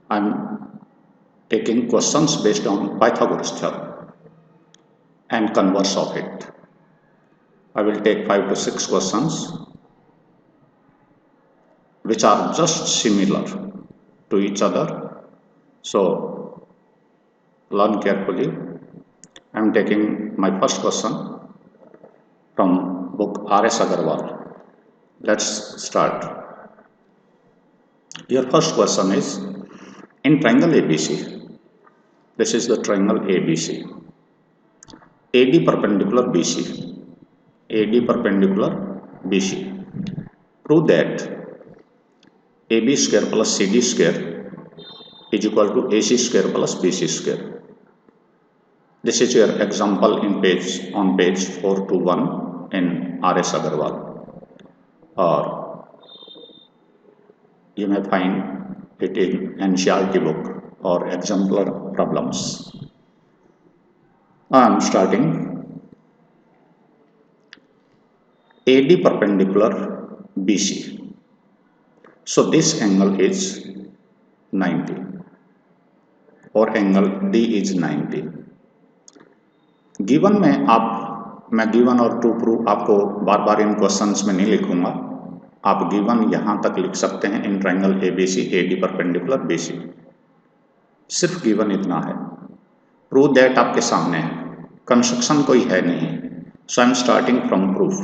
I'm taking questions based on Pythagoras theorem and converse of it. I will take 5 to 6 questions which are just similar to each other. So learn carefully. I am taking my first question from book R.S. Agarwal. Let's start. Your first question is, in triangle ABC, this is the triangle ABC, AD perpendicular BC, AD perpendicular BC. Prove that AB square plus CD square is equal to AC square plus BC square. This is your example on page 421 in R.S. Agarwal, or you may find it in NCERT book or exemplar problems. I am starting. AD perpendicular BC. So this angle is 90 और angle D is 90. Given में मैं given और to prove आपको बार बार इन questions में नहीं लिखूंगा. आप given यहां तक लिख सकते हैं in triangle ABC AD perpendicular BC. सिर्फ गिवन इतना है. प्रूव दैट आपके सामने है. कंस्ट्रक्शन कोई है नहीं. So I am starting from proof.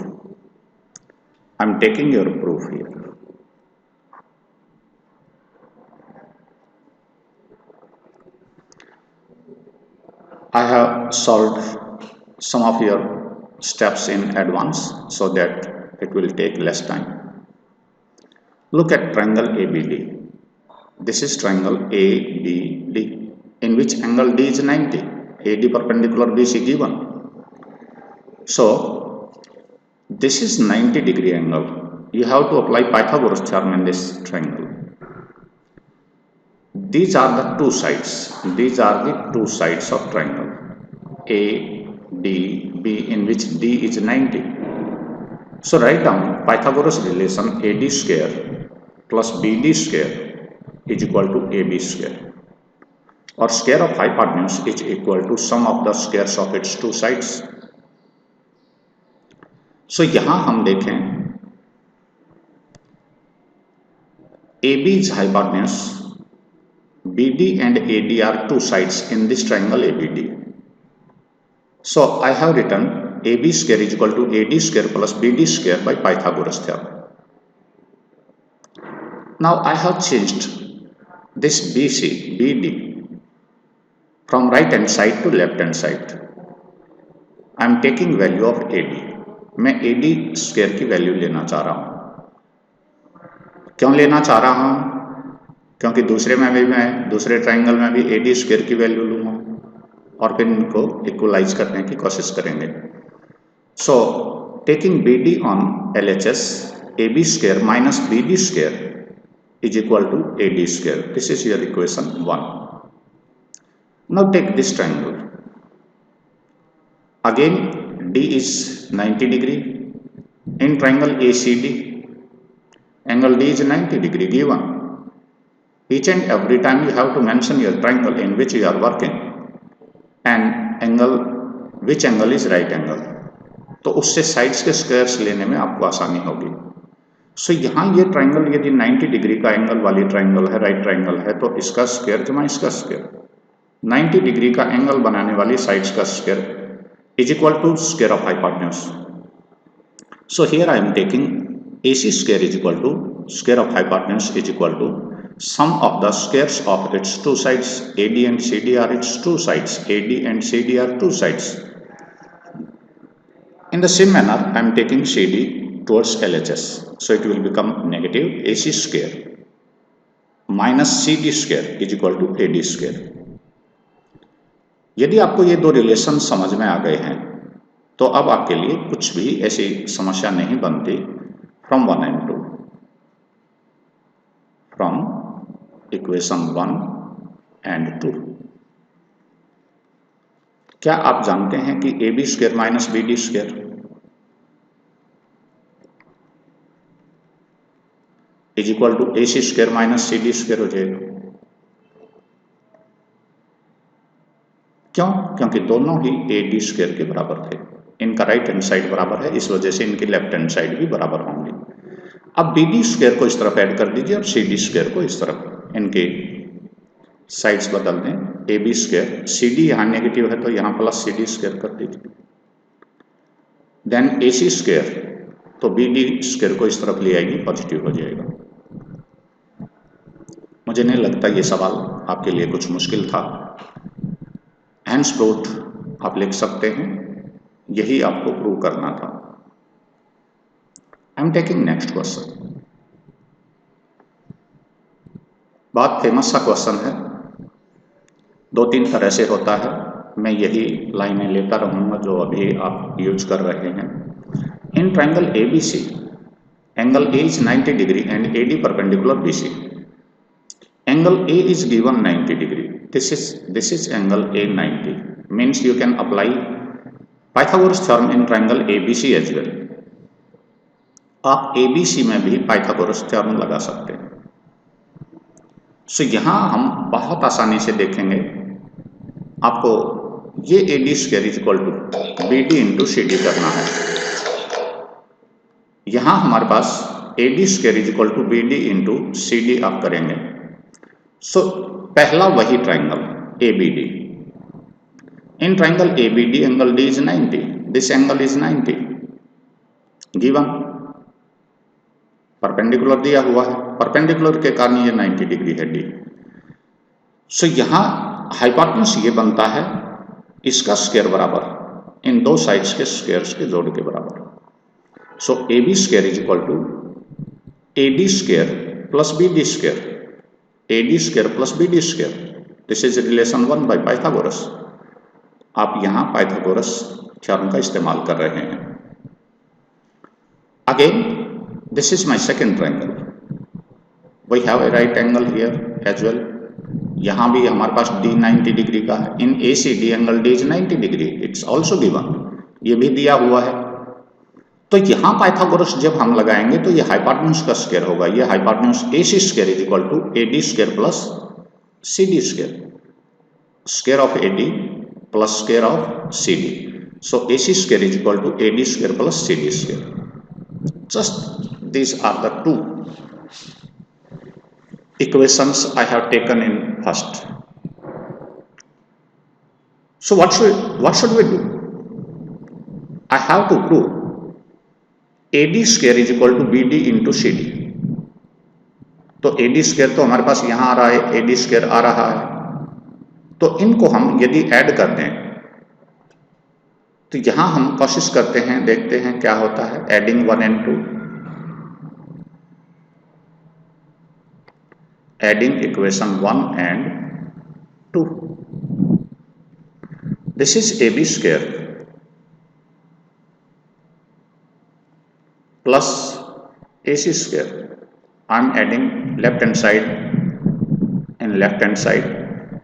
I am taking your proof here. I have solved some of your steps in advance so that it will take less time. Look at triangle ABD. This is triangle ABD in which angle D is 90. AD perpendicular BC given. So this is 90-degree angle. You have to apply Pythagoras theorem in this triangle. These are the two sides. These are the two sides of triangle ADB in which D is 90. So write down Pythagoras relation AD square plus BD square is equal to AB square, or square of hypotenuse is equal to sum of the squares of its two sides. So यहाँ हम देखें AB is hypotenuse, BD and AD are two sides in this triangle ABD. So I have written AB square is equal to AD square plus BD square by Pythagoras theorem. Now I have changed this BD from right hand side to left hand side. I am taking value of AD. मैं AD square की value लेना चाह रहा हूं. क्यों लेना चाह रहा हूं? क्योंकि दूसरे ट्राइंगल में भी AD स्क्वायर की वैल्यू लूंगा और फिर इनको इक्वलाइज करने की कोशिश करेंगे. So taking BD on LHS, AB square minus BD square is equal to AD square. This is your equation 1. Now take this triangle. Again D is 90 degree. In triangle ACD, angle D is 90 degree given. Each and every time you have to mention your triangle in which you are working and angle, which angle is right angle. तो उससे sides के squares लेने में आपको आसानी होगी. सो यहाँ ये ट्राइंगल यदि 90 डिग्री का एंगल वाली ट्राइंगल है, राइट ट्राइंगल है, तो इसका स्क्वायर जमा इसका स्क्वायर, 90 डिग्री का एंगल बनाने वाली साइड्स का square is equal to square of hypotenuse. So here I am taking AC square is equal to square of hypotenuse is equal to sum of the squares of its two sides. AD and CD are its two sides. AD and CD are two sides. In the same manner, I am taking CD towards LHS. So it will become negative AC square minus CD square is equal to AD square. यदि आपको ये दो relation समझ में आ गए हैं तो अब आपके लिए कुछ भी ऐसी समस्या नहीं बनती. From 1 and 2, from equation 1 and 2. क्या आप जानते हैं कि AB square minus BD square is equal to AC square minus CD square हो जाएगा. क्यों? क्योंकि दोनों ही ए डी स्क्वायर के बराबर थे। इनका राइट हैंड साइड बराबर है, इस वजह से इनकी लेफ्ट हैंड साइड भी बराबर होंगी। अब बी डी स्क्वायर को इस तरफ ऐड कर दीजिए और सी डी स्क्वायर को इस तरफ, इनके साइड्स बदल दें। A B square, C D यहाँ नेगेटिव है तो यहाँ प्लस सी डी स्क्वायर कर दीजिए। देन ए सी स्क्वायर, तो बी डी स्क्वायर को इस तरफ ले आएगी, पॉजिटिव हो जाएगा। मुझे नहीं लगता ये सवाल आपके लिए कुछ मुश्किल था। हैंड्स प्रूफ आप लिख सकते हैं, यही आपको प्रूव करना था। आई एम टेकिंग नेक्स्ट क्वेश्चन। बहुत फेमस सा क्वेश्चन है, 2-3 तरह से होता है। मैं यही लाइनें लेता रहूंगा जो अभी आप यूज कर रहे हैं। In triangle A B C, angle A is 90 degree and A D perpendicular B C. Angle A is given 90 degree. This is angle A 90. Means you can apply Pythagoras theorem in triangle ABC as well. आप ABC में भी Pythagoras theorem लगा सकते हैं। सो यहाँ हम बहुत आसानी से देखेंगे, आपको ये AD square is equal to BD into CD करना है। यहाँ हमारे पास AD square is equal to BD into CD आप करेंगे। सो पहला वही triangle ABD। In triangle ABD angle D is 90, this angle is 90 given, perpendicular दिया हुआ है, परपेंडिकुलर के कारण ये 90 डिग्री है D। सो यहाँ हाइपोटेन्यूज ये बनता है इसका स्क्वायर बराबर इन दो साइड्स के स्क्वायर्स के जोड़ के बराबर। So AB square is equal to AD square plus BD square, AD square plus BD square. This is relation 1 by Pythagoras. आप यहाँ पाइथागोरस थ्योरम का इस्तेमाल कर रहे हैं। Again this is my second triangle, we have a right angle here as well. यहाँ भी हमारे पास D 90 डिग्री का है। In ACD angle D is 90 degree, it's also given, ये भी दिया हुआ है। तो यहाँ पाइथागोरस जब हम लगाएंगे तो ये हाइपोटेन्यूज का स्क्वायर होगा। ये hypotenuse AC square is equal to AD square plus CD square, square of AD plus square of CD। So AC square is equal to AD square plus CD square. Just these are the two equations I have taken in first. So what should we do? I have to prove AD square is equal to BD into CD। तो AD square तो हमारे पास यहां आ रहा है, AD square आ रहा है, तो इनको हम यदि ऐड कर दें तो यहां हम कोशिश करते हैं, देखते हैं क्या होता है। Adding 1 and 2, adding equation 1 and 2। This is AB square plus AC square. I am adding left hand side in left hand side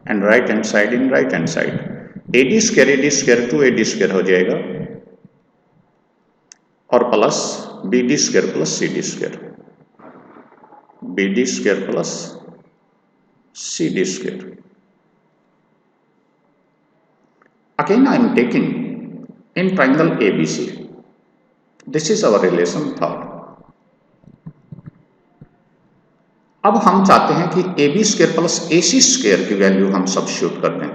and right hand side in right hand side. AD square 2 AD square हो जाएगा और plus BD square plus CD square, BD square plus CD square. Again I am taking in triangle ABC. This is our relation third. अब हम चाहते हैं कि AB square plus AC square की value हम सब्स्टिट्यूट कर दें।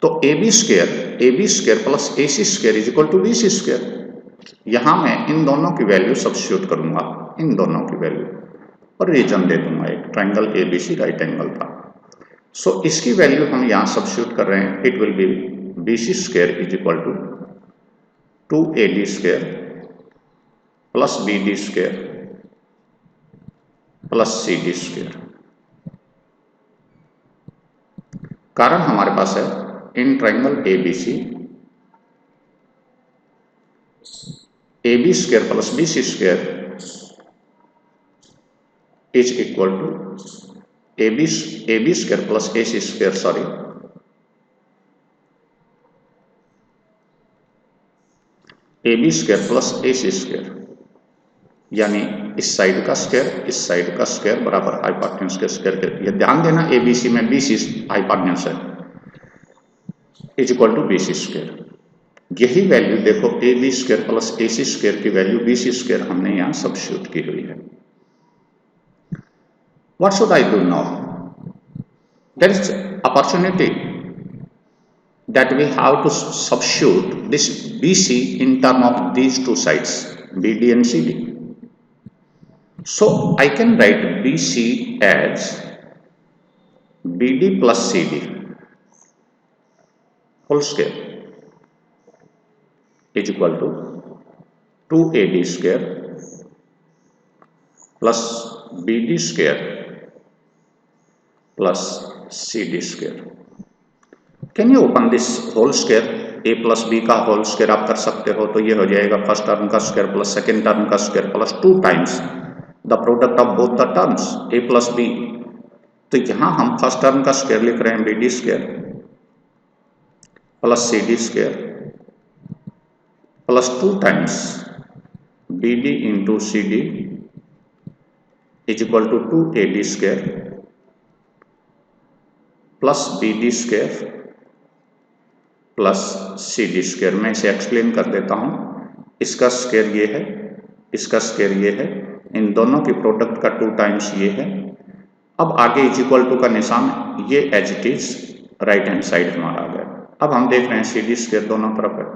तो AB square plus AC square is equal to BC square. यहां मैं इन दोनों की वैल्यू सब्स्टिट्यूट करूंगा, इन दोनों की वैल्यू, और रीजन दे दूंगा। एक ट्रायंगल ABC राइट एंगल था, सो इसकी वैल्यू हम यहां सब्स्टिट्यूट कर रहे हैं। It will be BC square is equal to 2AD square plus BD square plus CD square. कारण हमारे पास है in triangle ABC AB square plus BC square is equal to AB square plus AC square, AB square plus AC square. यानी इस side का square इस side का square बराबर हाइपोटेन्यूज के स्क्वायर के। ये ध्यान देना ABC में BC हाइपोटेन्यूज है is equal to BC square. यही वैल्यू देखो AB square plus AC square की वैल्यू BC स्क्वायर हमने यहाँ सब्स्टिट्यूट की हुई है। What should I do now? There is opportunity that we have to substitute this BC in term of these two sides BD and CD. So I can write BC as BD plus CD whole square is equal to 2AD square plus BD square plus CD square. Can you open this whole square? A plus B का whole square आप कर सकते हो, तो ये हो जाएगा first term का स्क्वायर प्लस सेकेंड टर्म का square plus 2 times the product of both the terms A plus B. तो यहां हम फर्स्ट टर्म का स्क्वायर लिख रहे हैं BD square plus CD square plus 2 times BD into CD is equal to 2AD square plus BD square plus CD square. मैं इसे explain कर देता हूं। इसका स्क्वायर ये है, इसका स्क्वायर ये है, इन दोनों की प्रोडक्ट का 2 टाइम्स ये है। अब आगे इज इक्वल टू का निशान, ये as it is right hand side हमारा आ गया। अब हम देख रहे हैं CD स्क्वायर दोनों तरफ है,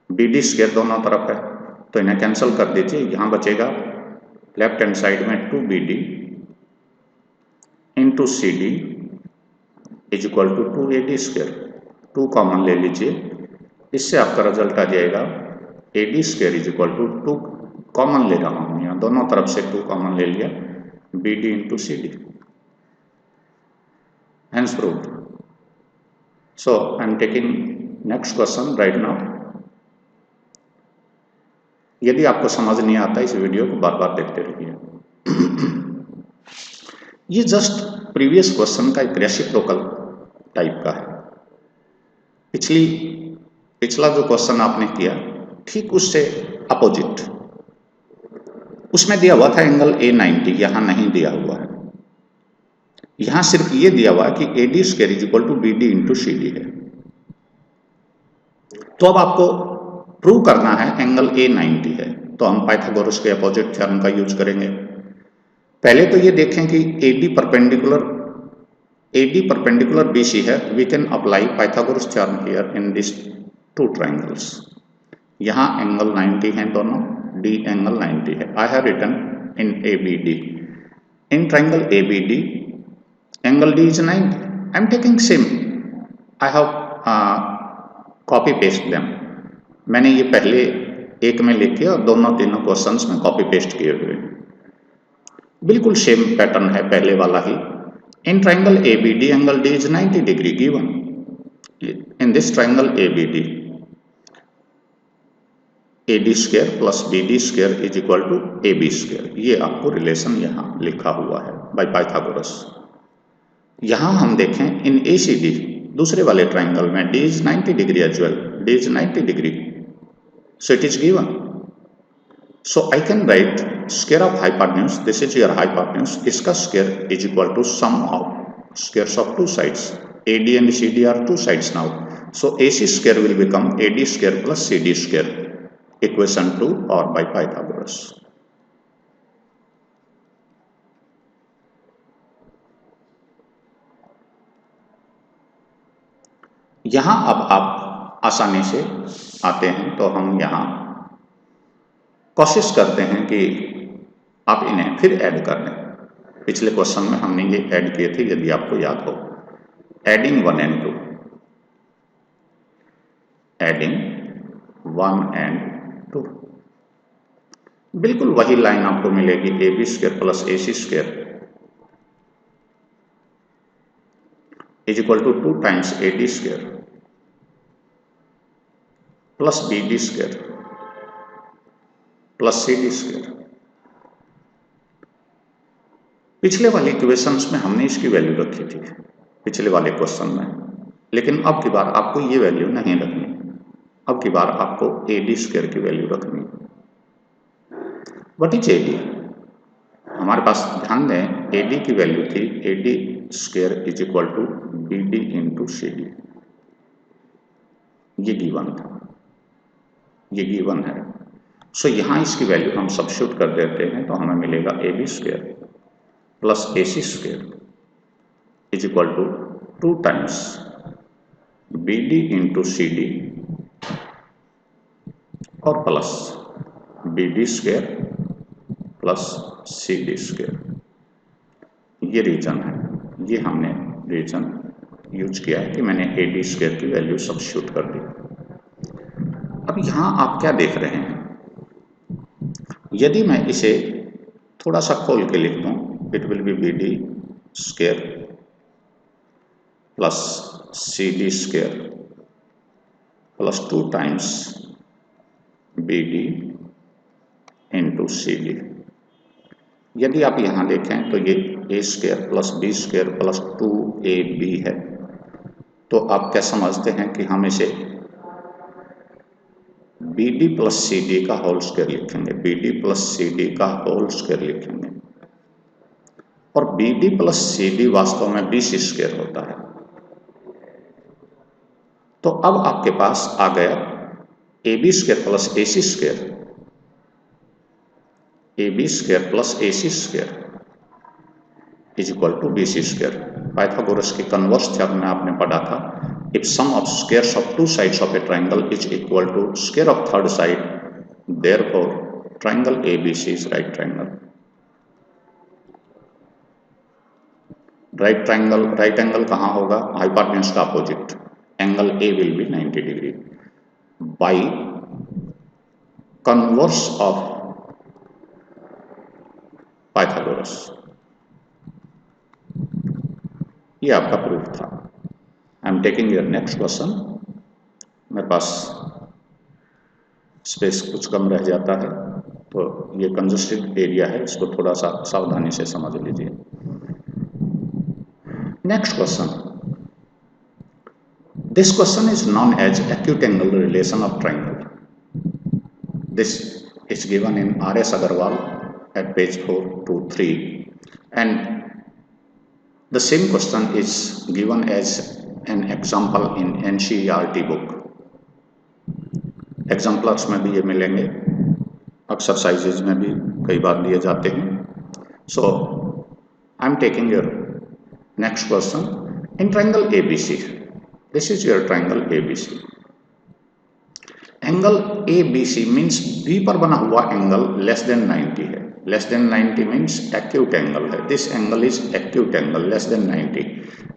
BD स्क्वायर दोनों तरफ है, तो इन्हें कैंसिल कर दीजिए। यहां बचेगा लेफ्ट हैंड साइड में 2BD into CD is equal to 2AD square. 2 common ले लीजिए, इससे आपका रिजल्ट आ जाएगा AD square is equal to 2 common ले रहा हूं यहाँ, दोनों तरफ से 2 कॉमन ले लिया, BD into CD hence proved. So I am taking next question right now. यदि आपको समझ नहीं आता इस वीडियो को बार बार देखते रहिए। ये जस्ट प्रीवियस क्वेश्चन का एक रेसिप्रोकल टाइप का है। पिछला जो क्वेश्चन आपने किया ठीक उससे अपोजिट, उसमें दिया हुआ था एंगल A90, यहां नहीं दिया हुआ है। यहां सिर्फ ये दिया हुआ है कि AD square is equal to BD into CD है। तो अब आपको प्रूव करना है एंगल A90 है, तो हम पाइथागोरस के अपोजिट थ्योरम का यूज करेंगे। पहले तो ये देखें कि AD परपेंडिकुलर BC है। We can apply Pythagoras theorem here in this 2 triangles. यहाँ एंगल 90 है दोनों, D एंगल 90 है। I have written in ABD, in triangle ABD angle D is 90। I am taking same, I have copy paste them. मैंने ये पहले एक में लिखे और दोनों तीनों क्वेश्चंस में कॉपी पेस्ट किए हुए, बिल्कुल सेम पैटर्न है पहले वाला ही। In triangle ABD, angle D is 90 degree given. In this triangle ABD, AD square plus BD square is equal to AB square. ये आपको रिलेशन यहाँ लिखा हुआ है by Pythagoras. यहाँ हम देखें in ACD, दूसरे वाले ट्राइंगल में D is 90 degree as well. D is 90 degree. So it is given. So I can write square of hypotenuse, this is your hypotenuse, इसका square is equal to sum of squares of 2 sides. AD and CD are 2 sides now. So AC square will become AD square plus CD square, equation 2 or by Pythagoras. यहाँ अब आप आसानी से आते हैं, तो हम यहाँ कोशिश करते हैं कि आप इन्हें फिर ऐड कर लें। पिछले क्वेश्चन में हमने ये ऐड किए थे, यदि आपको याद हो, एडिंग 1 and 2, एडिंग 1 and 2, बिल्कुल वही लाइन आपको मिलेगी AB square plus AC square is equal to 2 times AD square plus BD square plus CD square. पिछले वाले इक्वेशंस में हमने इसकी वैल्यू रखी थी पिछले वाले क्वेश्चन में, लेकिन अब की बार आपको ये वैल्यू नहीं रखनी। अब की बार आपको AD स्क्वायर की वैल्यू रखनी। What is AD? हमारे पास ध्यान दें एडी की वैल्यू थी AD square is equal to B D into C D, ये गिवन था, ये गिवन है। सो यहाँ इसकी वैल्यू हम सब्स्टिट्यूट कर देते हैं तो हमें मिलेगा A B square plus A C square is equal to 2 times B D into C D और plus B D square plus C D square. ये रीजन है, ये हमने रीजन यूज किया है कि मैंने ए डी स्क्वायर की वैल्यू सब्स्टिट्यूट कर दी। अब यहाँ आप क्या देख रहे हैं, यदि मैं इसे थोड़ा सा खोल के लिख दूं, it will be B D square plus C D square plus 2 times B D into C D. यदि आप यहाँ देखें तो ये A square plus B square plus 2ab है, तो आप क्या समझते हैं कि हम इसे B D plus C D का होल स्क्वायर लिखेंगे, B D plus C D का होल स्क्वायर लिखेंगे, और B D plus C D वास्तव में बी सी स्क्वायर होता है। तो अब आपके पास आ गया A B square plus A C square, A B square plus A C square is equal to B C square. Pythagoras की कन्वर्स थ्योरम में आपने पढ़ा था, if sum of squares of two sides of a triangle is equal to square of third side, therefore triangle ABC is right triangle. Right triangle, right angle कहाँ होगा? Hypotenuse का opposite, angle A will be 90 degree by converse of Pythagoras. ये आपका proof था। आई am taking your next question. मेरे पास space कुछ कम रह जाता है, तो ये कंजस्टेड एरिया है, इसको थोड़ा सा सावधानी से समझ लीजिए। Next question, this question is known as acute angle relation of triangle. This is given in R.S. Agarwal at page 423 and the same question is given as an example in NCERT book. Exemplars में भी ये मिलेंगे, exercises में भी कई बार दिए जाते हैं। So I am taking your next question in triangle ABC। This is your triangle ABC। Angle ABC means B पर बना हुआ एंगल लेस देन 90 है। Less than 90 means acute angle है। This angle is acute angle less than 90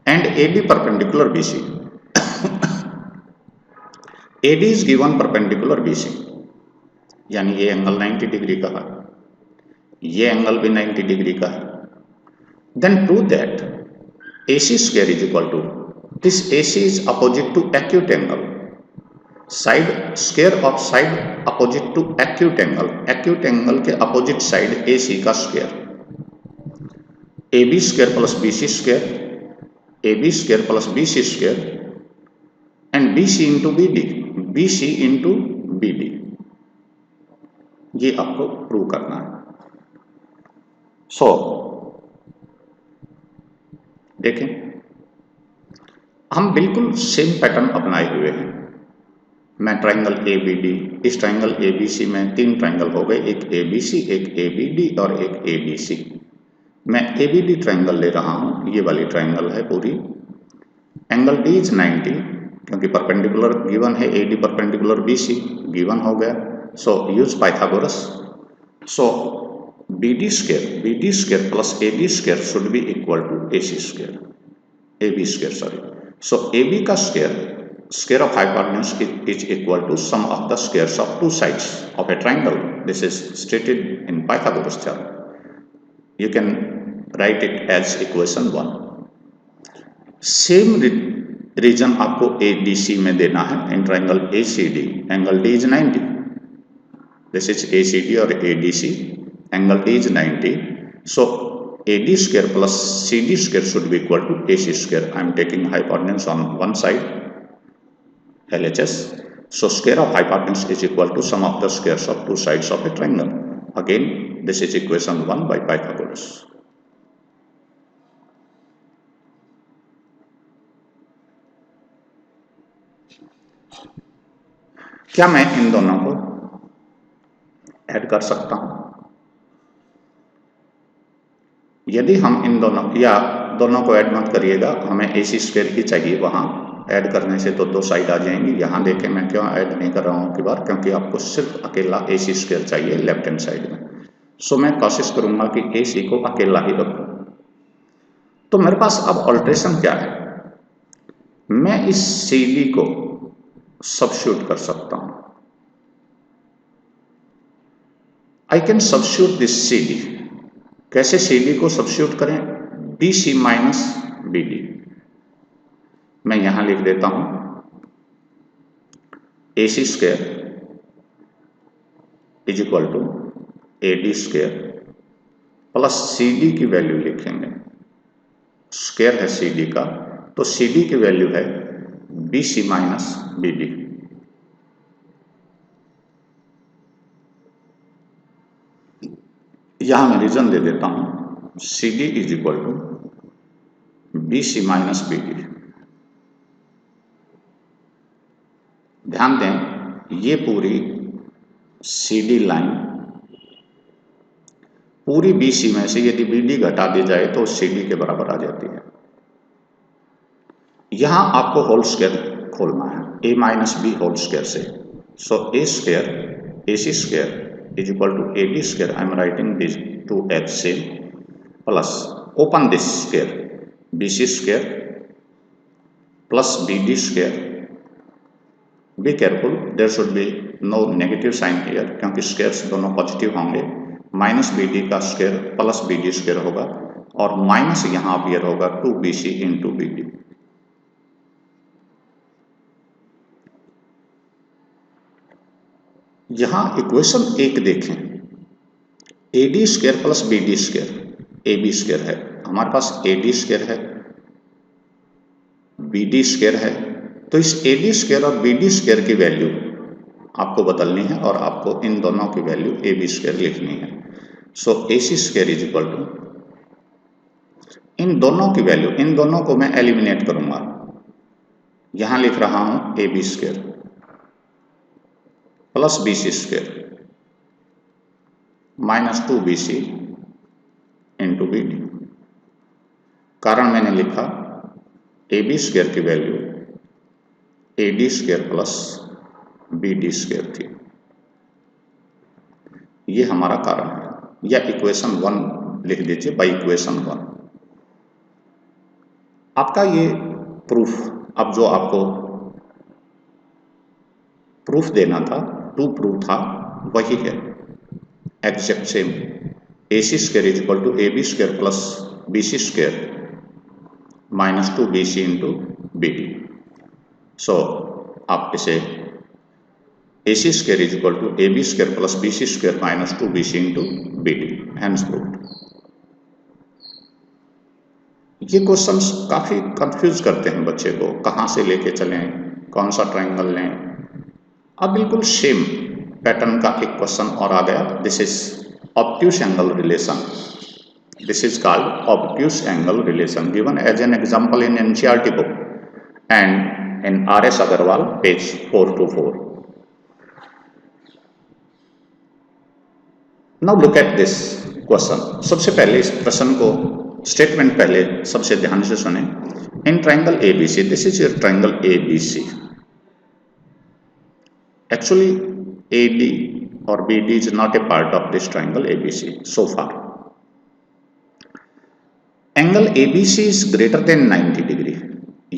and AB perpendicular BC। AD is given perpendicular BC, यानी ये angle 90 degree का है, ये एंगल भी 90 डिग्री का है। Then prove that AC square is equal to, this AC is opposite to acute angle, side square of side opposite to acute angle, acute angle के opposite side AC का square, AB square plus BC square, AB square plus BC square and BC into BD, BC into BD, ये आपको prove करना है। सो देखें, हम बिल्कुल same pattern अपनाए हुए हैं। मैं ट्रायंगल ABD, इस ट्रायंगल ABC में 3 ट्रायंगल हो गए, एक ABC, एक ABD और एक ABC। मैं ABD ट्रायंगल ले रहा हूं, ये वाली ट्रायंगल है पूरी। एंगल D इज 90 क्योंकि परपेंडिकुलर गिवन है, AD परपेंडिकुलर BC गिवन हो गया। So use Pythagoras. So BD square plus AB square should be equal to AC square, AB square sorry. So AB का square of hypotenuse is equal to sum of the squares of two sides of a triangle. This is stated in Pythagoras theorem. You can write it as equation 1। Same reason आपको ADC में देना है in triangle ACD। Angle D is 90, this is ACD और ADC, angle D is 90। So AD square plus CD square should be equal to AC square. I am taking hypotenuse on one side LHS। So square of hypotenuse is equal to sum of the squares of two sides of a triangle. Again, this is equation 1 by Pythagoras. क्या मैं इन दोनों को add कर सकता हूं? यदि हम इन दोनों या दोनों को ऐड मत करिएगा, हमें AC स्क्वायर ही चाहिए। वहां ऐड करने से तो दो साइड आ जाएंगी। यहां देखें मैं क्यों ऐड नहीं कर रहा हूं की बार, क्योंकि आपको सिर्फ अकेला AC स्क्वायर चाहिए लेफ्ट हैंड साइड में। सो मैं कोशिश करूंगा कि AC को अकेला ही रखूं। तो मेरे पास अब ऑल्ट्रेशन क्या है, मैं इस CD को सब्स्टिट्यूट कर सकता हूं। I can substitute this CD। कैसे CD को सब्स्टिट्यूट करें? BC minus BD। मैं यहां लिख देता हूं AC square is equal to AD square plus CD की वैल्यू लिखेंगे, स्क्वायर है CD का, तो CD की वैल्यू है BC माइनस BD। यहां मैं रीजन दे देता हूं, CD is equal to BC minus BD। ध्यान दें, ये पूरी CD लाइन पूरी BC में से यदि BD घटा दी जाए तो CD के बराबर आ जाती है। यहां आपको होल स्क्वायर खोलना है, A minus B whole square से। So A square AC square is equal to AD square. I am writing these two as same plus open this square BC square plus BD square. Be careful, there should be no negative sign here क्योंकि squares दोनों positive होंगे। Minus BD का square plus BD square होगा और minus यहां appear होगा 2BC into BD। यहां equation 1 देखें, AD square plus BD square AB square है, हमारे पास AD स्क्वायर है, BD स्क्वायर है। तो इस AD स्क्वायर और BD स्क्वायर की वैल्यू आपको बदलनी है और आपको इन दोनों की वैल्यू AB स्क्वायर लिखनी है। So AC square is equal to, इन दोनों की वैल्यू, इन दोनों को मैं एलिमिनेट करूंगा। यहां लिख रहा हूं AB square plus BC square minus 2BC into BD। कारण मैंने लिखा AB स्क्वायर की value AD square plus BD square थी, ये हमारा कारण है। या इक्वेशन 1 लिख दीजिए, बाई इक्वेशन 1। आपका ये प्रूफ, अब जो आपको प्रूफ देना था, टू प्रूफ था, वही है exact same. AC square is equal to AB square plus BC square minus 2BC into BD। So आप इसे AC square is equal to AB square plus BC square minus 2BC into BD, hence proved. ये questions काफी confuse करते हैं बच्चे को, कहां से लेके चलें, कौन सा ट्राइंगल लें। अब बिल्कुल सेम पैटर्न का एक क्वेश्चन और आ गया। This is obtuse angle relation. This is called obtuse angle relation, given as an example in NCERT book and in RS Agarwal page 424। Now look at this question. सबसे पहले इस प्रश्न को, स्टेटमेंट पहले सबसे ध्यान से सुने। In triangle ABC, this is your triangle ABC। Actually, AD or BD is not a part of this triangle ABC so far. Angle ABC is greater than 90 degree,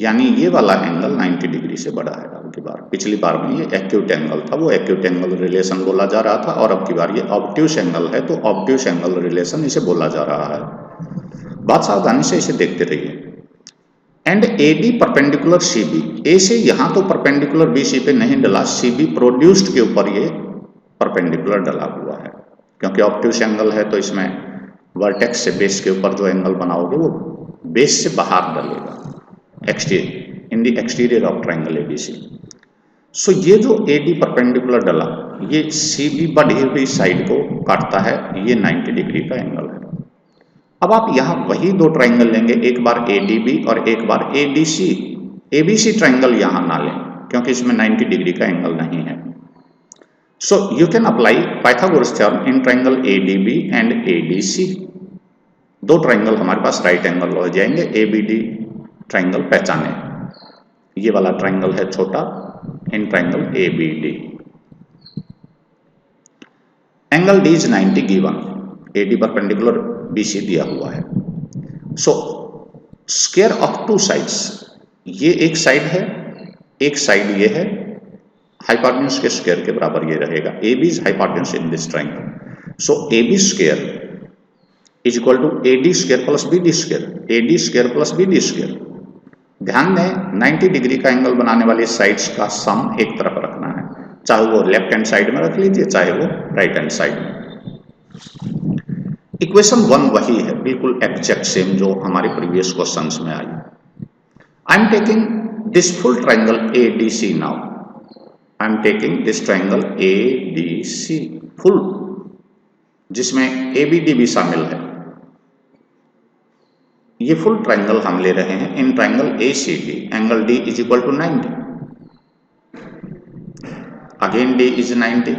यानी ये वाला एंगल 90 डिग्री से बड़ा है। अब की बार, पिछली बार में ये एक्यूट एंगल था, वो एक्यूट एंगल रिलेशन बोला जा रहा था, और अब की बार ये ऑब्ट्यूस एंगल है, तो ऑब्ट्यूस एंगल रिलेशन इसे बोला जा रहा है। बात सावधानी से इसे देखते रहिए। And AD perpendicular CB, A से यहां तो परपेंडिकुलर BC पे नहीं डला, CB प्रोड्यूस्ड के ऊपर ये परपेंडिकुलर डला हुआ है, क्योंकि ऑब्ट्यूस एंगल है तो इसमें वर्टेक्स से बेस के ऊपर जो एंगल बनाओगे वो बेस से बाहर डलेगा, in the exterior of triangle ABC। So ये जो AD परपेंडिकुलर डला, ये सी बी बढ़ी हुई साइड को काटता है, ये 90 डिग्री का एंगल है। अब आप यहाँ वही दो ट्राइंगल लेंगे, एक बार ए डी बी और एक बार A D C. A B C triangle यहाँ ना लें क्योंकि इसमें 90 डिग्री का एंगल नहीं है। So you can apply Pythagoras theorem in triangle A D B and A D C. दो ट्राइंगल हमारे पास राइट एंगल हो जाएंगे, ए बी डी ट्राइंगल पहचाने। ये वाला ट्राइंगल है छोटा in triangle A B D. Angle D is 90 given, A D perpendicular B C दिया हुआ है। So square of two sides, ये एक साइड है, एक साइड ये है, हाइपोटेन्यूज के स्क्वायर के बराबर ये रहेगा। A B is hypotenuse in this triangle. So A B square is equal to A D square plus B D square, A D square plus B D square. ध्यान दें 90 degree का angle बनाने वाली sides का सम एक तरफ रखना है, चाहे वो लेफ्ट हैंड साइड में रख लीजिए चाहे वो राइट हैंड साइड में। इक्वेशन 1 वही है, बिल्कुल एग्जैक्ट सेम जो हमारे प्रीवियस क्वेश्चंस में आई। I am taking this full triangle A D C now. I am taking this triangle A D C full, जिसमें ए बी डी भी शामिल है। ये फुल ट्राइंगल हम ले रहे हैं in triangle A C D. Angle D is equal to 90, again D is 90।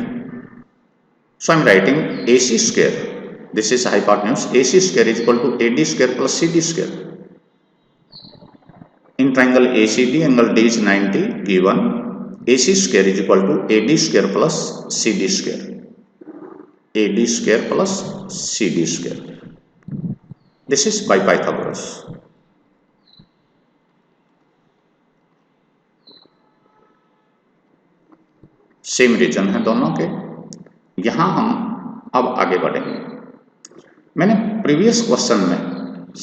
So I am writing A C square, this is hypotenuse, AC square is equal to AD square plus CD square. In triangle ACD, angle D is 90 given, AC square is equal to AD square plus CD square. AD square plus CD square. This is by Pythagoras. सेम रीजन है दोनों के। यहां हम अब आगे बढ़ेंगे। मैंने प्रीवियस क्वेश्चन में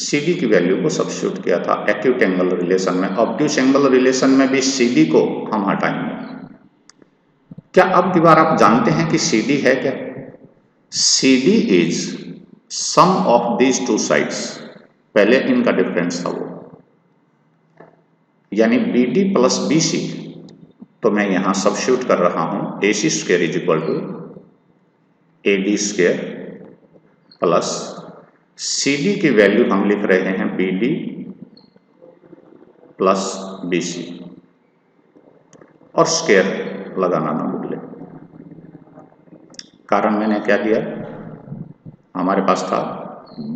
CD की वैल्यू को सब्स्टिट्यूट किया था एक्यूट एंगल रिलेशन में, ऑब्ट्यूस एंगल रिलेशन में भी CD को हम हटाएंगे। क्या अब की बार आप जानते हैं कि CD है क्या? CD is sum of these two sides. पहले इनका डिफरेंस था वो, यानी BD प्लस BC। तो मैं यहां सब्स्टिट्यूट कर रहा हूं AC square is equal to AD square plus CD की वैल्यू हम लिख रहे हैं BD प्लस BC, और स्क्वायर लगाना ना भूले। कारण मैंने क्या दिया, हमारे पास था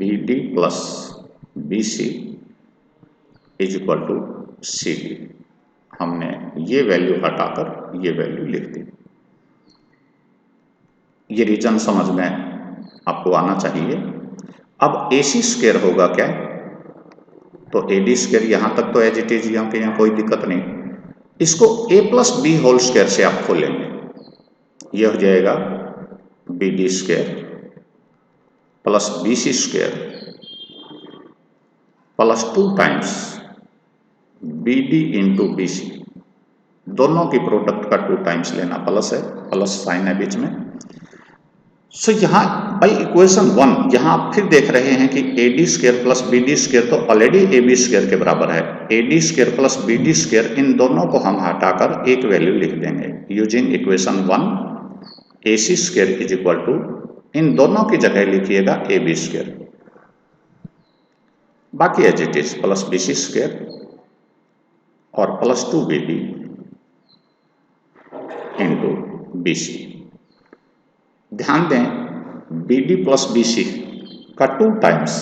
BD plus BC is equal to CD। हमने ये वैल्यू हटाकर ये वैल्यू लिख दी। ये रीजन समझ में आपको आना चाहिए। अब AC स्क्वायर होगा क्या, तो AD स्क्वायर यहां तक तो एज इट इज, यहाँ कोई दिक्कत नहीं। इसको A plus B whole square से आप खोलेंगे, यह हो जाएगा BD square plus BC square plus 2 times BD into BC। दोनों की प्रोडक्ट का 2 टाइम्स लेना, प्लस है, प्लस साइन है बीच में। सो यहाँ बाई इक्वेशन 1 यहाँ आप फिर देख रहे हैं कि AD square plus BD square तो ऑलरेडी AB स्क्वायर के बराबर है। AD square plus BD square, इन दोनों को हम हटाकर एक वैल्यू लिख देंगे using equation 1। AC square is equal to, इन दोनों की जगह लिखिएगा AB स्क्वायर, बाकी as it is plus BC square और प्लस 2BD इंटू BC। ध्यान दें BD प्लस BC का 2 टाइम्स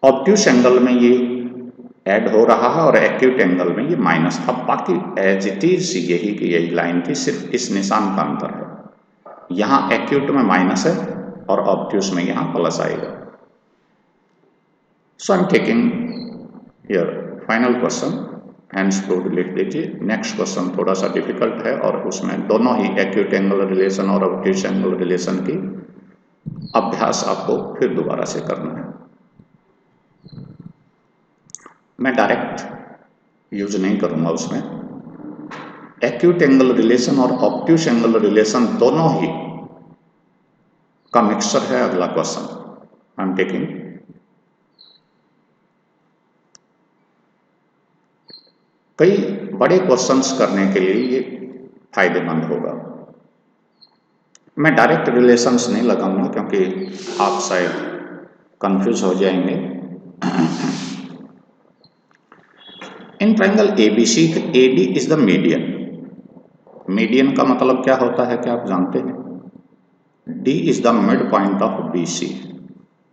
ऑब्ट्यूस एंगल में ये ऐड हो रहा है और एक्यूट एंगल में ये माइनस था। बाकी एज इट इज यही की यही लाइन थी, सिर्फ इस निशान का अंतर है। यहाँ एक्यूट में माइनस है और ऑब्ट्यूस में यहाँ प्लस आएगा। So I am taking here final question, हैंड्स फ्लोड लिख दीजिए। नेक्स्ट क्वेश्चन थोड़ा सा डिफिकल्ट है और उसमें दोनों ही एक्यूट एंगल रिलेशन और ऑब्ट्यूस एंगल रिलेशन की अभ्यास आपको फिर दोबारा से करना है। मैं डायरेक्ट यूज नहीं करूंगा उसमें। एक्यूट एंगल रिलेशन और ऑब्ट्यूस एंगल रिलेशन दोनों ही का मिक्सचर है अगला क्वेश्चन। आई एम टेकिंग कई बड़े क्वेश्चंस करने के लिए ये फायदेमंद होगा। मैं डायरेक्ट रिलेशंस नहीं लगाऊंगा क्योंकि आप शायद कंफ्यूज हो जाएंगे। इन triangle ABC AD is the median. Median का मतलब क्या होता है, क्या आप जानते हैं? D is the mid point of BC,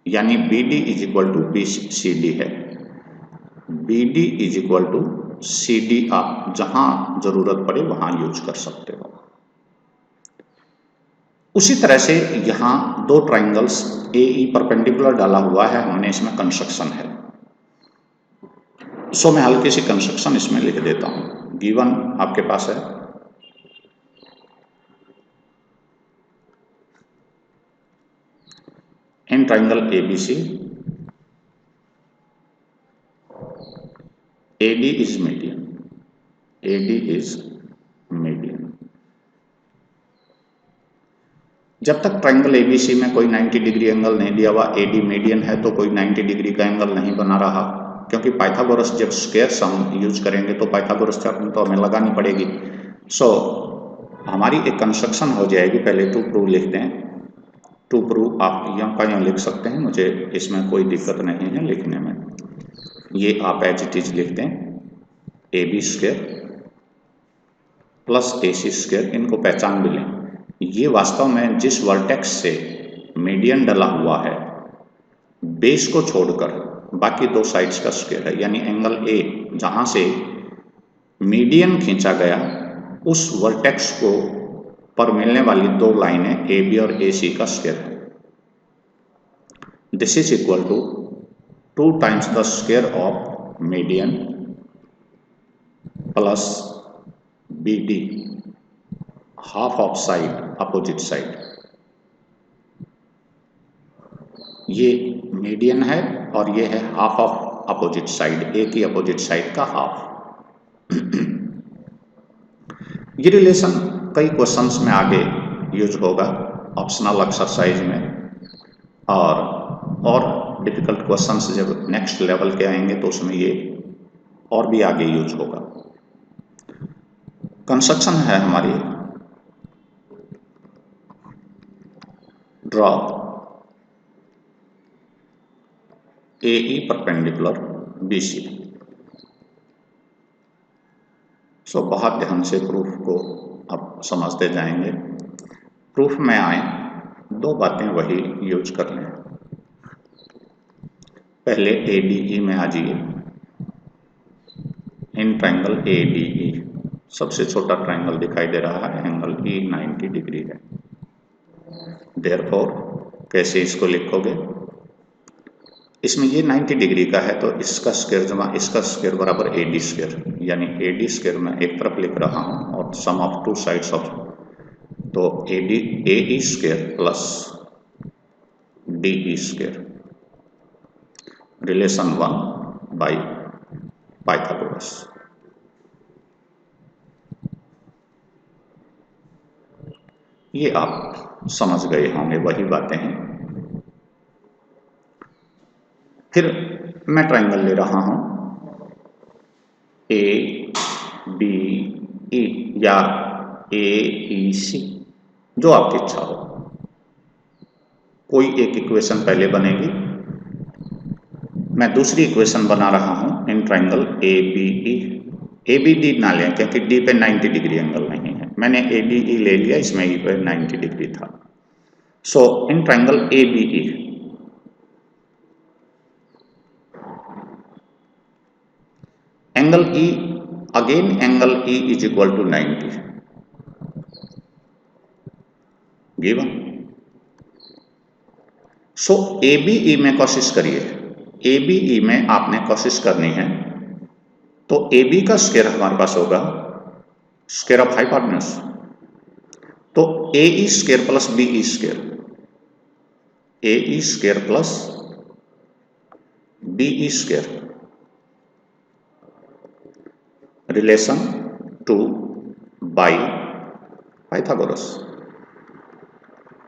यानी BD is equal to CD है। BD is equal to CD आप जहां जरूरत पड़े वहां यूज कर सकते हो। उसी तरह से यहां दो ट्राइंगल्स AE परपेंडिकुलर डाला हुआ है, हमने इसमें कंस्ट्रक्शन है, सो मैं हल्की सी कंस्ट्रक्शन इसमें लिख देता हूं। गिवन आपके पास है in triangle ABC AD is median, AD is median. जब तक ट्राइंगल ABC में कोई 90 डिग्री एंगल नहीं दिया हुआ, AD मीडियन है तो कोई 90 डिग्री का एंगल नहीं बना रहा, क्योंकि पाइथागोरस जब स्क्वायर सम यूज करेंगे तो पाइथागोरस थ्योरम तो हमें लगानी पड़ेगी। सो हमारी एक कंस्ट्रक्शन हो जाएगी। पहले टू प्रूव लिखते हैं। टू प्रूव आप यहाँ का यहाँ लिख सकते हैं, मुझे इसमें कोई दिक्कत नहीं है लिखने में। ये आप एज इट इज लिखते हैं, AB square plus AC square, इनको पहचान भी लें। ये वास्तव में जिस वर्टेक्स से मीडियन डला हुआ है, बेस को छोड़कर बाकी दो साइड्स का स्क्वायर है, यानी एंगल A जहां से मीडियन खींचा गया उस वर्टेक्स को पर मिलने वाली दो लाइनें AB और AC का स्क्वायर है। This is equal to 2 times the square of median plus BD, half of side opposite side. ये मीडियन है और ये है half of opposite side, A की अपोजिट साइड का हाफ। ये रिलेशन कई क्वेश्चंस में आगे यूज होगा, ऑप्शनल एक्सरसाइज में, और डिफिकल्ट क्वेश्चंस जब नेक्स्ट लेवल के आएंगे तो उसमें ये और भी आगे यूज होगा। कंस्ट्रक्शन है हमारी, ड्रॉ AE परपेंडिकुलर BC। सो बहुत ध्यान से प्रूफ को अब समझते जाएंगे। प्रूफ में आए दो बातें वही यूज कर लें। पहले ADE में आ जाइए। इन ट्राइंगल ADE सबसे छोटा ट्राइंगल दिखाई दे रहा है, एंगल E 90 डिग्री है। देयरफॉर कैसे इसको लिखोगे? इसमें ये 90 डिग्री का है तो इसका स्क्वायर जमा इसका स्क्वायर बराबर AD स्क्वायर, यानी AD स्क्वायर मैं एक तरफ लिख रहा हूं और सम ऑफ टू साइड्स ऑफ, तो AE square plus DE square, relation 1 by Pythagoras. ये आप समझ गए होंगे, वही बातें हैं। फिर मैं ट्राइंगल ले रहा हूं ABE या AEC, जो आपकी इच्छा हो। कोई एक इक्वेशन पहले बनेगी, मैं दूसरी इक्वेशन बना रहा हूं इन ट्राइंगल ABE। ABD ना लें क्योंकि D पे 90 डिग्री एंगल नहीं है, मैंने ADE ले लिया, इसमें E पे 90 डिग्री था। So in triangle ABE angle E, again angle E is equal to 90 given. So ABE में कोशिश करिए, ABE में आपने कोशिश करनी है तो AB का स्क्वायर हमारे पास होगा स्क्वायर ऑफ हाइपोटेन्यूज, तो AE square plus BE square, AE square plus BE square, relation 2 by Pythagoras.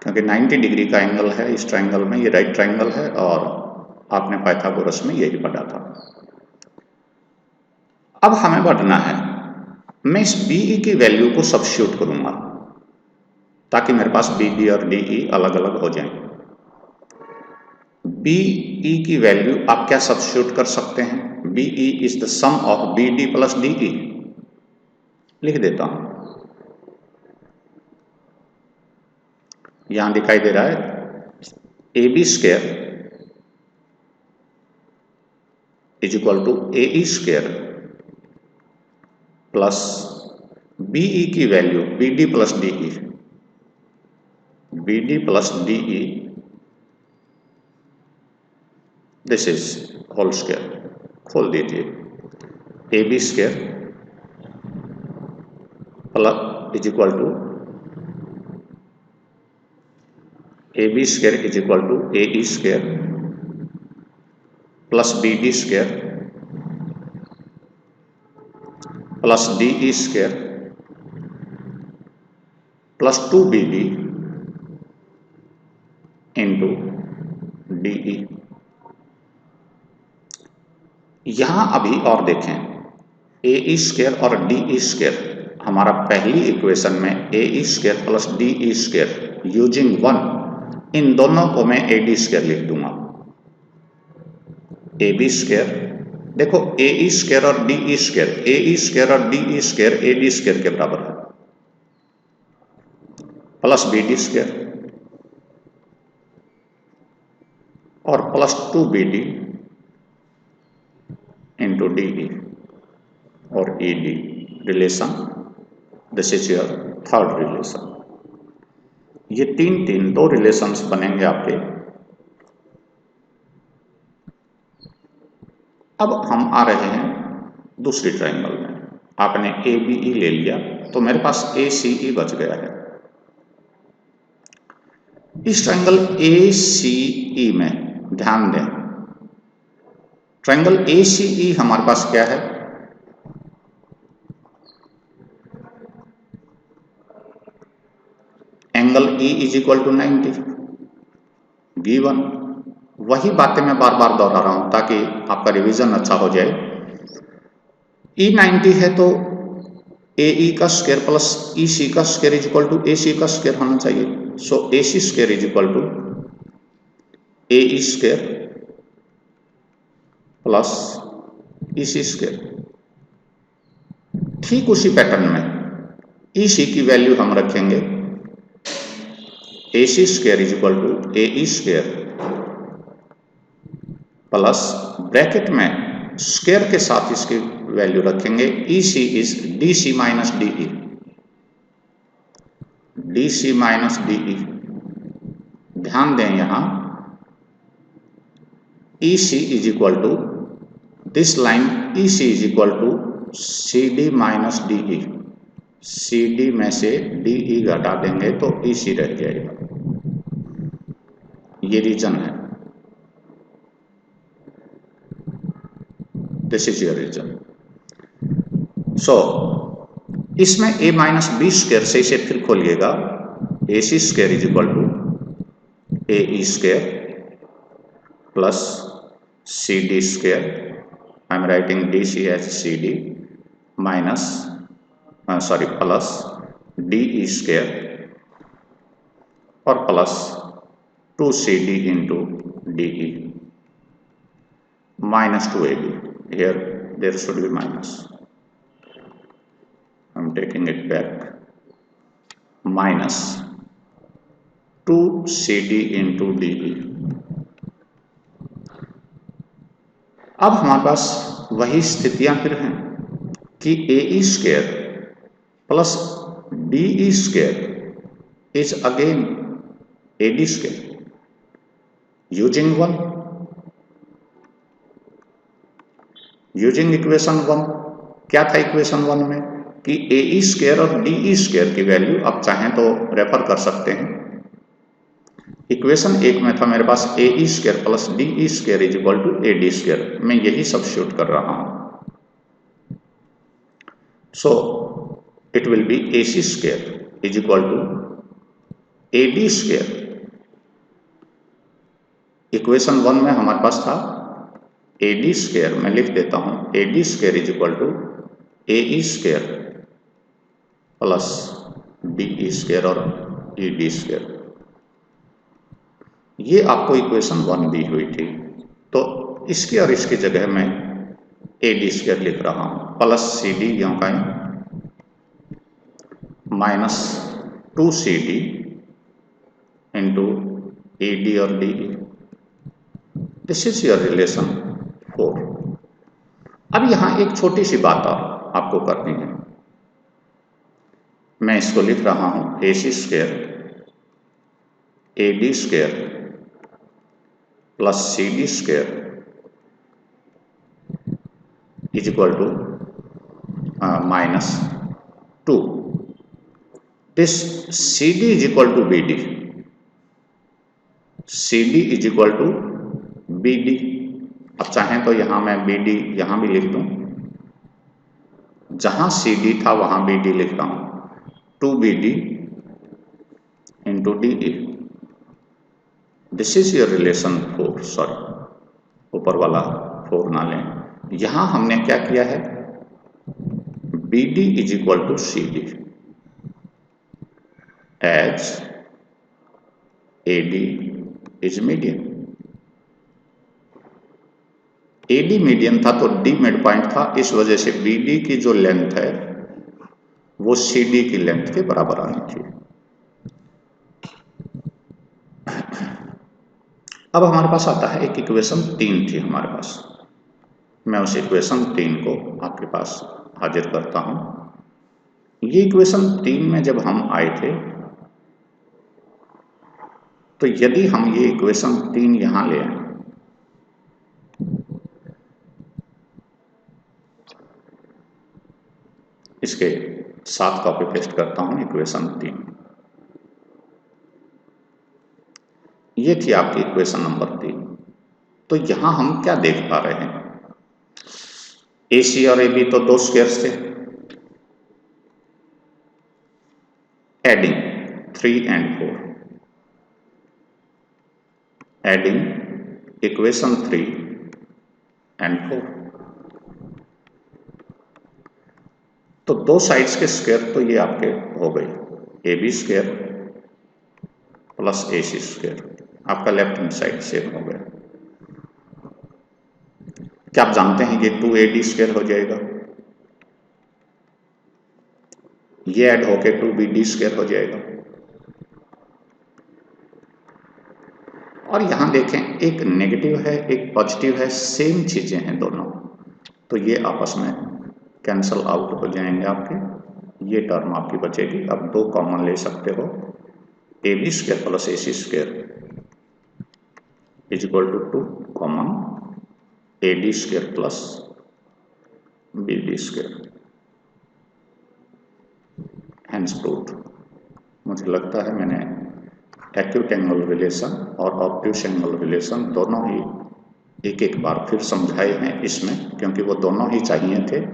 क्योंकि 90 डिग्री का एंगल है इस ट्राइंगल में, ये राइट ट्राइंगल है और आपने पाइथागोरस में यही पढ़ा था। अब हमें बढ़ना है मैं इस BE की वैल्यू को सब्स्टिट्यूट करूंगा ताकि मेरे पास BD और DE अलग अलग हो जाएं। BE की वैल्यू आप क्या सब्स्टिट्यूट कर सकते हैं? BE is the sum of BD plus DE। लिख देता हूं, यहां दिखाई दे रहा है AB square is equal to AE square plus BE की value BD plus DE, BD plus DE, this is whole square. खोल दीजिए, AB square plus is equal to AB square is equal to AE square plus BD square plus DE square plus 2BD into DE। यहां अभी और देखें, AE square और DE square, हमारा पहली equation में AE square plus DE square using 1, इन दोनों को मैं AD स्क्वायर लिख दूंगा। AB स्क्वायर, देखो AE स्क्वायर और DE स्क्वायर, AE स्क्वायर और DE स्क्वायर AD स्क्वायर के बराबर है, प्लस BD स्क्वायर और प्लस 2BD इंटू DE और ED relation, this is your third relation. ये दो रिलेशंस बनेंगे आपके। अब हम आ रहे हैं दूसरी ट्रायंगल में। आपने ABE ले लिया तो मेरे पास ACE बच गया है। इस ट्रायंगल ACE में ध्यान दें, ट्रायंगल ACE हमारे पास क्या है? Angle E is equal to 90 given. वही बातें मैं बार बार दोहरा रहा हूं ताकि आपका रिवीजन अच्छा हो जाए। E 90 है तो AE का स्क्वायर प्लस EC का square is equal to AC का स्क्वायर होना चाहिए। So AC square is equal to AE square plus EC square. ठीक उसी पैटर्न में EC की वैल्यू हम रखेंगे AC square is equal to AE square plus bracket में स्क्वायर के साथ इसकी वैल्यू रखेंगे EC is DC minus DE, DC minus DE। ध्यान दें यहां EC is equal to this line, EC is equal to CD minus DE। CD में से DE घटा देंगे तो EC रह जाएगा। ये रीजन है, this is your reason. So इसमें A माइनस B स्क्वायर से इसे फिर खोलिएगा, AC square is equal to AE square plus CD square, I am writing DC as CD minus plus DE square और plus 2CD into DE minus 2AB. Here there should be minus. I'm taking it back. Minus 2CD into DE. अब हमारे पास वही स्थितियां फिर हैं कि AE square plus DE square is again AD square using 1, using equation 1। क्या था equation 1 में कि AE स्क्वायर और DE स्क्वायर की वैल्यू आप चाहें तो रेफर कर सकते हैं। इक्वेशन 1 में था मेरे पास AE square plus DE square is equal to AD square, मैं यही सब्स्टिट्यूट कर रहा हूं। So it will be AC square is equal to AD square. Equation 1 में हमारे पास था AD स्क्वायर, मैं लिख देता हूं AD square is equal to AE square plus D square और ई डी स्क्वायर। ये आपको इक्वेशन 1 दी हुई थी, तो इसकी और इसकी जगह मैं ए डी स्क्वायर लिख रहा हूं, प्लस सी डी यों का minus 2CD into A D और डी। This is your relation 4। अब यहां एक छोटी सी बात और आपको करनी है। मैं इसको लिख रहा हूं A C square A D square plus C D square is equal to -2। This C D is equal to B D, C D is equal to B D. अब चाहें तो यहां मैं बी डी यहां भी लिख दूं, जहां सी डी था वहां बी डी लिख रहा हूं, 2BD into D A. This is your relation 4। Sorry, ऊपर वाला 4 ना लें। यहां हमने क्या किया है, B D is equal to C D as A D is median. A D median था तो डी मिड पॉइंट था, इस वजह से बी डी की जो लेंथ है वो सी डी की लेंथ के बराबर आनी थी। अब हमारे पास आता है एक इक्वेशन 3 थी हमारे पास। मैं उस इक्वेशन 3 को आपके पास हाजिर करता हूं। ये इक्वेशन 3 में जब हम आए थे, तो यदि हम ये इक्वेशन 3 यहां ले आए, इसके साथ कॉपी पेस्ट करता हूं इक्वेशन 3। ये थी आपकी इक्वेशन नंबर 3। तो यहां हम क्या देख पा रहे हैं, ए सी और ए बी तो 2 स्क्वायर्स थे, adding 3 and 4, adding equation 3 and 4। तो 2 साइड्स के स्क्वायर तो ये आपके हो गए, A B square plus A C square, आपका लेफ्ट हैंड साइड सेम हो गया। क्या आप जानते हैं ये 2AD स्क्वायर हो जाएगा, ये ऐड होके 2BD स्क्वायर हो जाएगा। और यहां देखें, एक नेगेटिव है एक पॉजिटिव है, सेम चीजें हैं दोनों, तो ये आपस में कैंसल आउट हो जाएंगे आपके, ये टर्म आपकी बचेगी। अब 2 कॉमन ले सकते हो, A B square plus A C square is equal to 2 common A D square plus B D square. Hence proved. मुझे लगता है मैंने एक्यूट एंगल रिलेशन और ऑब्ट्यूस एंगल रिलेशन दोनों ही एक बार फिर समझाए हैं इसमें, क्योंकि वो दोनों ही चाहिए थे।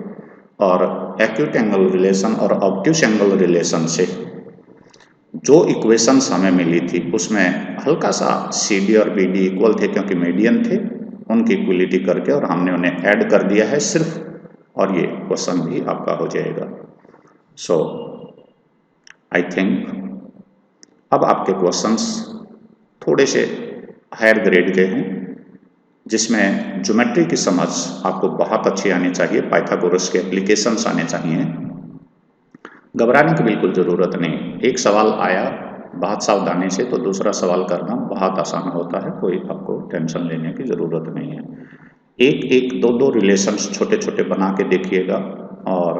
और एक्यूट एंगल रिलेशन और ऑब्ट्यूस एंगल रिलेशन से जो इक्वेशंस हमें मिली थी उसमें हल्का सा सी डी और बी डी इक्वल थे, क्योंकि मीडियन थे, उनकी इक्वलिटी करके और हमने उन्हें ऐड कर दिया है सिर्फ, और ये क्वेश्चन भी आपका हो जाएगा। सो आई थिंक अब आपके क्वेश्चंस थोड़े से हायर ग्रेड के हैं, जिसमें ज्योमेट्री की समझ आपको बहुत अच्छी आनी चाहिए, पाइथागोरस के एप्लीकेशंस आने चाहिए। घबराने की बिल्कुल ज़रूरत नहीं। एक सवाल आया बहुत सावधानी से तो दूसरा सवाल करना बहुत आसान होता है, कोई आपको टेंशन लेने की ज़रूरत नहीं है। एक 2 रिलेशंस छोटे छोटे बना के देखिएगा, और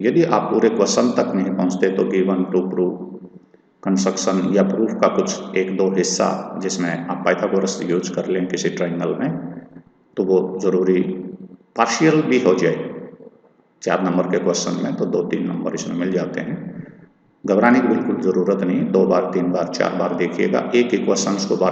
यदि आप पूरे क्वेश्चन तक नहीं पहुंचते तो गिवन टू प्रूव कंस्ट्रक्शन या प्रूफ का कुछ 1-2 हिस्सा जिसमें आप पाइथागोरस यूज कर लें किसी ट्रायंगल में, तो वो ज़रूरी पार्शियल भी हो जाए 4 नंबर के क्वेश्चन में, तो 2-3 नंबर इसमें मिल जाते हैं। घबराने की बिल्कुल ज़रूरत नहीं। 2 बार 3 बार 4 बार देखिएगा, एक ही क्वेश्चन को बार